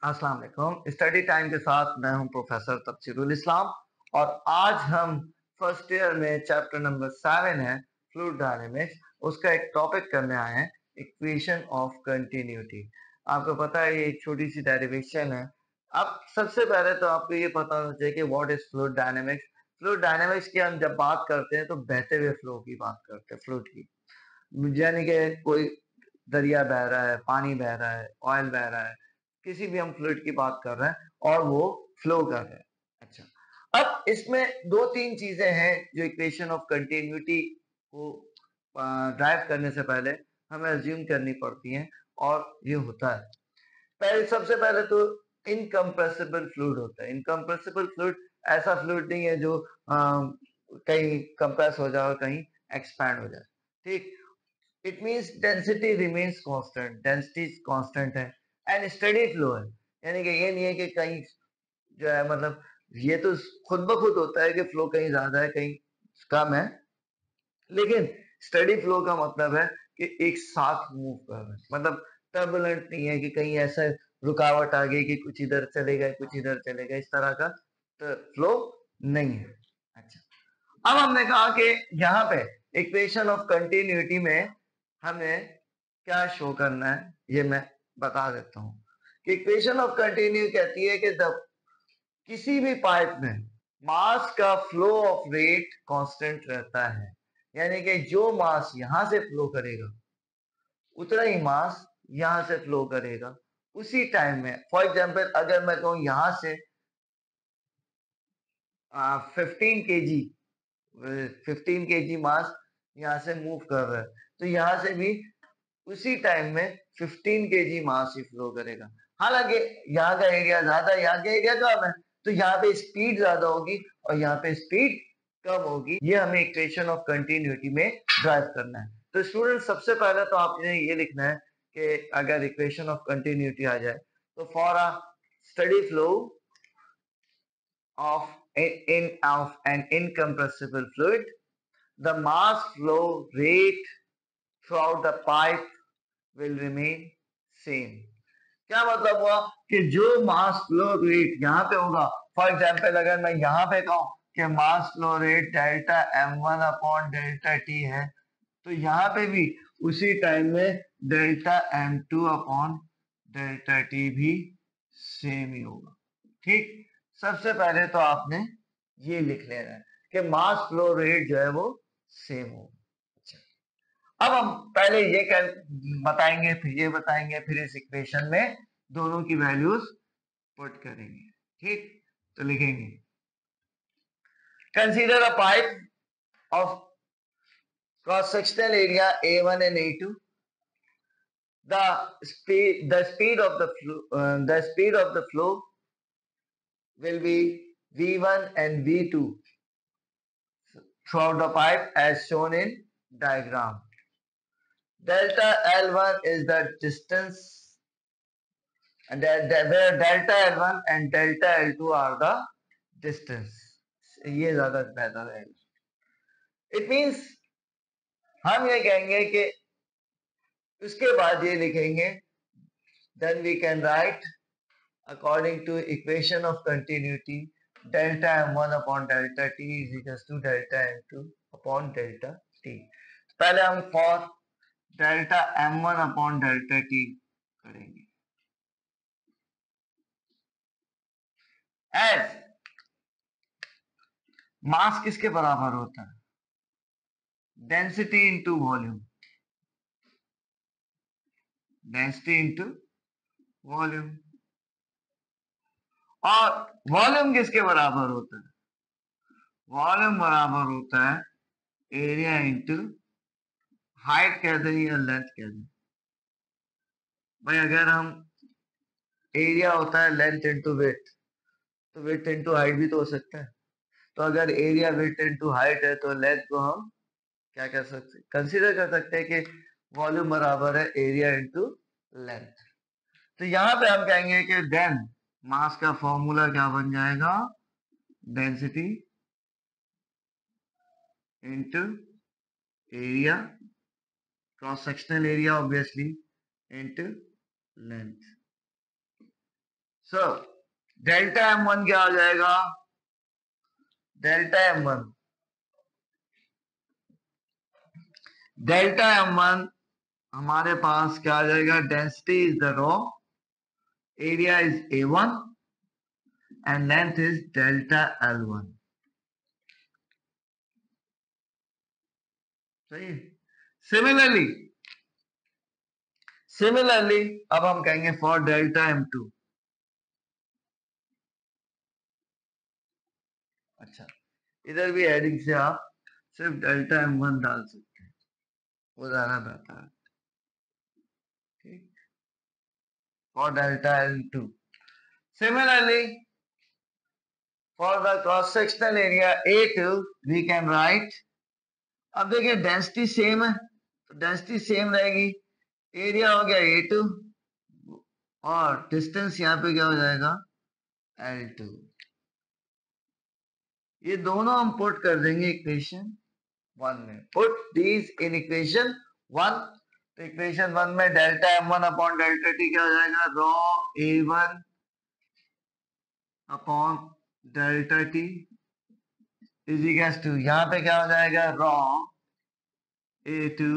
अस्सलाम वालेकुम। Study time के साथ मैं हूं प्रोफेसर तफसीरुल इस्लाम और आज हम फर्स्ट ईयर में चैप्टर नंबर 7 है फ्लूइड डायनेमिक्स, उसका एक टॉपिक करने आए हैं, इक्वेशन ऑफ कंटिन्यूटी। आपको पता है ये एक छोटी सी डेरिवेशन है। अब सबसे पहले तो आपको ये पता होना चाहिए कि what is fluid dynamics. Fluid dynamics की हम जब बात करते हैं तो बहते हुए फ्लो की बात करते हैं, फ्लूइड की। यानी कि कोई दरिया बह रहा है, पानी बह रहा है, ऑयल बह रहा है, किसी भी हम फ्लूइड की बात कर रहे हैं और वो फ्लो कर रहा है। अच्छा, अब इसमें 2-3 चीजें हैं जो इक्वेशन ऑफ कंटिन्यूटी को ड्राइव करने से पहले हमें अज्यूम करनी पड़ती हैं और ये होता है। पहले सबसे पहले तो इनकम्प्रेसिबल फ्लूइड होता है। इनकम्प्रेसिबल फ्लूइड ऐसा फ्लूइड नहीं है जो कहीं कंप्रेस हो जाए और कहीं एक्सपैंड हो जाए। ठीक, it means density remains constant, density constant है एंड स्टेडी फ्लो है। यानी कि ये नहीं है कि कहीं जो है मतलब ये तो खुद ब खुद होता है कि फ्लो कहीं ज्यादा है कहीं कम है, लेकिन स्टेडी फ्लो का मतलब है कि एक साथ मूव कर रहा है, मतलब टर्बुलेंट नहीं है कि कहीं ऐसा रुकावट आ गई कि कुछ इधर चले गए कुछ इधर चले गए, इस तरह का तो फ्लो नहीं है। अच्छा, अब हमने कहा कि यहाँ पे इक्वेशन ऑफ कंटिन्यूटी में हमें क्या शो करना है ये मैं बता देता हूँ कि इक्वेशन ऑफ कंटिन्यू कहती है कि जब किसी भी पाइप में मास का फ्लो ऑफ रेट कांस्टेंट रहता है, यानी कि जो मास यहां से फ्लो करेगा उतना ही मास यहां से फ्लो करेगा उसी टाइम में। फॉर एग्जांपल अगर मैं कहूँ यहां से 15 केजी, 15 केजी मास यहाँ से मूव कर रहा है, तो यहाँ से भी उसी टाइम में 15 केजी मास ही फ्लो करेगा। हालांकि यहाँ का एरिया ज्यादा, यहाँ का एरिया कम है, तो यहाँ पे स्पीड ज्यादा होगी और यहाँ पे स्पीड कम होगी। ये हमें इक्वेशन ऑफ कंटिन्यूटी में ड्राइव करना है। तो स्टूडेंट सबसे पहले तो आपने ये लिखना है कि अगर इक्वेशन ऑफ कंटिन्यूटी आ जाए तो for a steady flow of of an incompressible fluid, the mass flow rate throughout the pipe will remain same। क्या मतलब हुआ कि जो मास फ्लो रेट यहाँ पे होगा, फॉर एग्जाम्पल अगर मैं यहाँ पे कहूँ कि mass flow rate delta m1 upon delta T है, तो यहाँ पे भी उसी टाइम में delta m2 upon delta T भी सेम ही होगा। ठीक, सबसे पहले तो आपने ये लिख लेना है कि मास फ्लो रेट जो है वो सेम होगा। अच्छा, अब हम पहले ये बताएंगे, फिर ये बताएंगे, फिर इस इक्वेशन में दोनों की वैल्यूज पुट करेंगे। ठीक, तो लिखेंगे consider a pipe of cross sectional area A1 and A2। The speed of the flow will be V1 and V2 throughout the pipe as shown in diagram. Delta L1 is the distance, and where delta L1 and delta L2 are the distance. ये ज्यादा बेहतर है। It means हम ये कहेंगे कि उसके बाद ये लिखेंगे then we can write according to equation of continuity delta m1 upon delta t is equals to delta m2 upon delta t। पहले हम for delta m1 upon delta t करेंगे। as मास किसके बराबर होता है? Density into volume, density into volume. और volume किसके बराबर होता है? वॉल्यूम बराबर होता है एरिया इंटू हाइट कह दें या लेंथ कह दें। भाई अगर हम एरिया होता है लेंथ इंटू वेट, तो वेट इंटू हाइट भी तो हो सकता है। तो अगर एरिया वेट इंटू हाइट है तो लेंथ को हम क्या कर सकते हैं, कंसीडर कर सकते हैं कि वॉल्यूम बराबर है एरिया इंटू लेंथ। तो यहाँ पे हम कहेंगे कि देन मास का फॉर्मूला क्या बन जाएगा? Density into area, cross sectional area obviously, into length. So delta m1 क्या हो जाएगा, डेल्टा m1 हमारे पास क्या आ जाएगा, density is the rho, area is A1 and length is delta L1. सही। सिमिलरली अब हम कहेंगे फॉर डेल्टा M2। अच्छा, इधर भी हेडिंग से आप सिर्फ डेल्टा M1 डाल सकते हैं, वो ज्यादा बेहतर है। ठीक, for delta L2। Similarly for the cross sectional area A2 we can write, अब देखिए डेंसिटी सेम है तो डेंसिटी सेम रहेगी, एरिया हो गया A2 और डिस्टेंस यहाँ पे क्या हो जाएगा L2। ये दोनों हम पुट कर देंगे इक्वेशन 1 में, पुट दीज इन इक्वेशन 1। तो इक्वेशन 1 में delta M1 upon delta T क्या हो जाएगा, rho A1 upon delta T is equals to, यहाँ पे क्या हो जाएगा, rho A2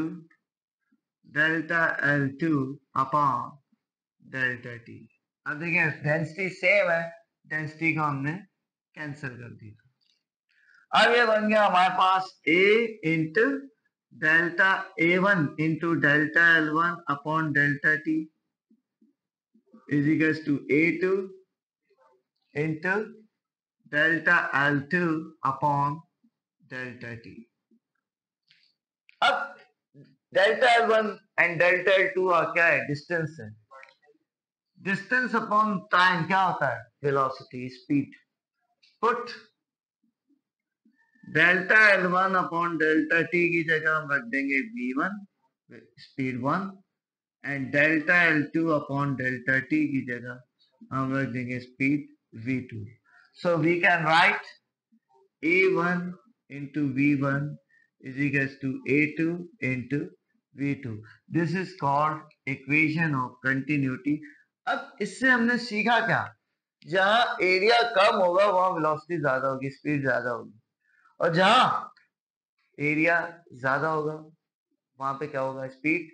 delta L2 upon delta T। अब देखिए डेंसिटी सेम है, डेंसिटी को हमने कैंसिल कर दिया। अब ये बन गया हमारे पास A into delta A1 into delta L1 upon delta T is equals to A2 into delta L2 upon delta T। अब delta L1 and delta L2 क्या है, डिस्टेंस है, डिस्टेंस अपॉन टाइम क्या होता है, velocity, speed. Put delta L1 upon delta T की जगह हम रख देंगे V1 speed 1 and delta L2 upon delta T की जगह हम रख देंगे speed V2। So we can write A1 into V1 is equals to A2 into V2। This is called equation of continuity। अब इससे हमने सीखा क्या, जहां एरिया कम होगा वहां वेलोसिटी ज्यादा होगी, स्पीड ज्यादा होगी, और जहां एरिया ज्यादा होगा वहां पे क्या होगा, स्पीड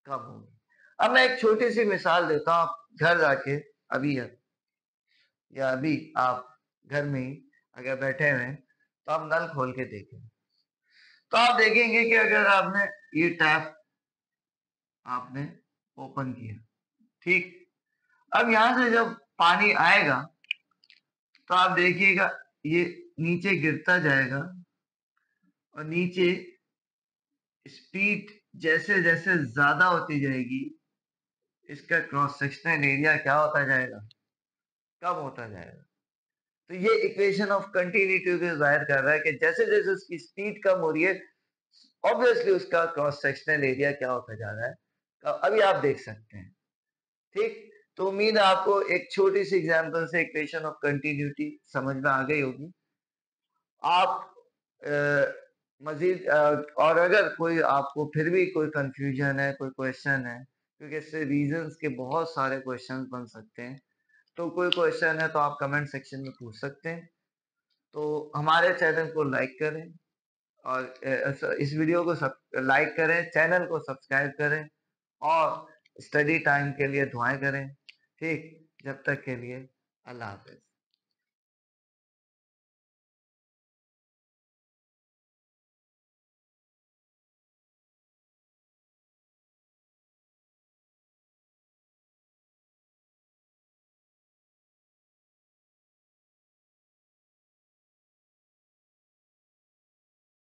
कम होगी। अब मैं एक छोटी सी मिसाल देता हूं, आप घर जाके अभी या अभी आप घर में ही अगर बैठे हुए तो आप नल खोल के देखें, तो आप देखेंगे कि अगर आपने ये टैप आपने ओपन किया, ठीक, अब यहां से जब पानी आएगा तो आप देखिएगा ये नीचे गिरता जाएगा और नीचे स्पीड जैसे जैसे ज्यादा होती जाएगी इसका क्रॉस सेक्शनल एरिया क्या होता जाएगा, कम होता जाएगा। तो ये इक्वेशन ऑफ कंटिन्यूटी को जाहिर कर रहा है कि जैसे जैसे उसकी स्पीड कम हो रही है ऑब्वियसली उसका क्रॉस सेक्शनल एरिया क्या होता जा रहा है, अभी आप देख सकते हैं। ठीक, तो उम्मीद है आपको एक छोटी सी एग्जांपल से इक्वेशन ऑफ कंटिन्यूटी समझ में आ गई होगी। आप मजीद और अगर कोई आपको फिर भी कोई कंफ्यूजन है, कोई क्वेश्चन है, क्योंकि इससे रीजंस के बहुत सारे क्वेश्चंस बन सकते हैं, तो कोई क्वेश्चन है तो आप कमेंट सेक्शन में पूछ सकते हैं। तो हमारे चैनल को लाइक करें और इस वीडियो को लाइक करें, चैनल को सब्सक्राइब करें और स्टडी टाइम के लिए दुआएं करें। ठीक, जब तक के लिए अल्लाह हाफिज।